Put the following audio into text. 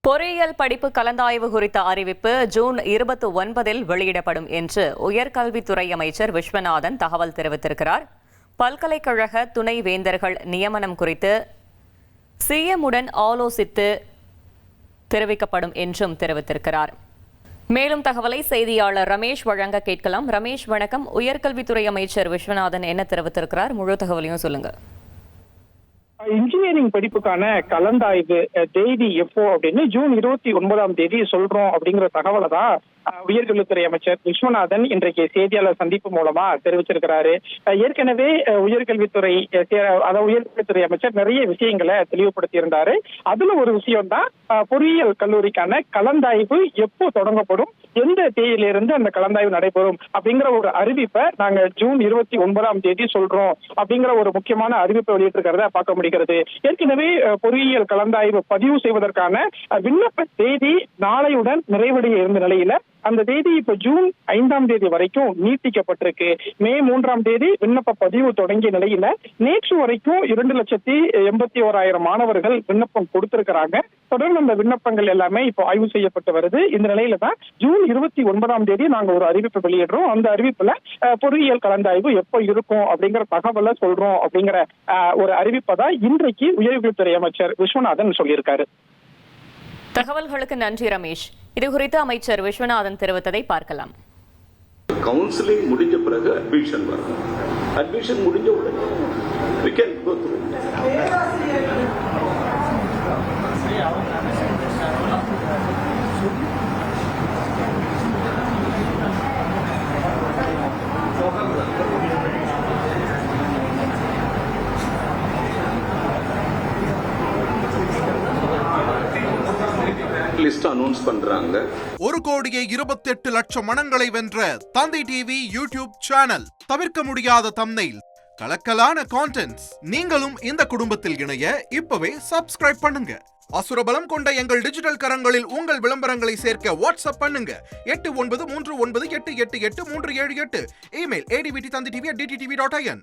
பொறியியல் படிப்பு கலந்தாய்வு குறித்த அறிவிப்பு ஜூன் 29 வெளியிடப்படும் என்று உயர்கல்வித்துறை அமைச்சர் விஸ்வநாதன் தகவல் தெரிவித்திருக்கிறார். பல்கலைக்கழக துணை வேந்தர்கள் நியமனம் குறித்து சிஎம்முடன் ஆலோசித்து தெரிவிக்கப்படும் என்றும் தெரிவித்திருக்கிறார். மேலும் தகவலை செய்தியாளர் ரமேஷ் வழங்க கேட்கலாம். ரமேஷ் வணக்கம். உயர்கல்வித்துறை அமைச்சர் விஸ்வநாதன் என்ன தெரிவித்திருக்கிறார்? முழு தகவலையும் சொல்லுங்க. இன்ஜினியரிங் படிப்புக்கான கலந்தாய்வு தேதி எப்போ அப்படின்னு ஜூன் 29 சொல்றோம் அப்படிங்கிற தகவலை தான் உயர்கல்வித்துறை அமைச்சர் விஸ்வநாதன் இன்றைக்கு செய்தியாளர் சந்திப்பு மூலமா தெரிவிச்சிருக்கிறாரு. ஏற்கனவே உயர்கல்வித்துறை அமைச்சர் நிறைய விஷயங்களை தெளிவுபடுத்தி இருந்தாரு. அதுல ஒரு விஷயம் தான் பொறியியல் கல்லூரிக்கான கலந்தாய்வு எப்போ தொடங்கப்படும், எந்த தேதியிலிருந்து அந்த கலந்தாய்வு நடைபெறும் அப்படிங்கிற ஒரு அறிவிப்பை நாங்க ஜூன் 29 சொல்றோம் அப்படிங்கிற ஒரு முக்கியமான அறிவிப்பை வெளியிட்டிருக்கிறத பார்க்க முடிகிறது. ஏற்கனவே பொறியியல் கலந்தாய்வு பதிவு செய்வதற்கான விண்ணப்ப தேதி நாளையுடன் நிறைவடைய இருந்த நிலையில அந்த தேதி இப்ப ஜூன் 5 வரைக்கும் நீட்டிக்கப்பட்டிருக்கு. மே 3 விண்ணப்ப பதிவு தொடங்கிய நிலையில நேற்று வரைக்கும் 2,81,000 மாணவர்கள் விண்ணப்பம் கொடுத்திருக்கிறாங்க. தொடர்ந்து அந்த விண்ணப்பங்கள் எல்லாமே இப்போ ஆய்வு செய்யப்பட்டு வருது. இந்த நிலையில தான் ஜூன் 29 நாங்க ஒரு அறிவிப்பு வெளியிடுறோம். அந்த அறிவிப்புல பொறியியல் கலந்தாய்வு எப்போ இருக்கும் அப்படிங்கிற தகவலை சொல்றோம் அப்படிங்கிற ஒரு அறிவிப்பை தான் இன்றைக்கு உயர்கல்வித்துறை அமைச்சர் விஸ்வநாதன் சொல்லியிருக்காரு. தகவல்களுக்கு நன்றி ரமேஷ். இது குறித்து அமைச்சர் விஸ்வநாதன் தெரிவித்ததை பார்க்கலாம். கவுன்சிலிங் முடிஞ்ச பிறகு அட்மிஷன் வரும். அட்மிஷன் முடிஞ்ச உடனே we can go through. List announce பண்றாங்க. 1,28,00,000 மனங்களை வென்ற தந்தை டிவி யூடியூப் சேனல். தவிர்க்க முடியாத தம்ப்நெயில், கலக்கலான கான்டென்ட்ஸ். நீங்களும் இந்த குடும்பத்தில் இணைய இப்பவே சப்ஸ்கிரைப் பண்ணுங்க. அசுரபலம் கொண்ட எங்கள் டிஜிட்டல் கரங்களில் உங்கள் விளம்பரங்களை சேர்க்க வாட்ஸ்அப் பண்ணுங்க. 8939888838. Email advttv@dttv.in.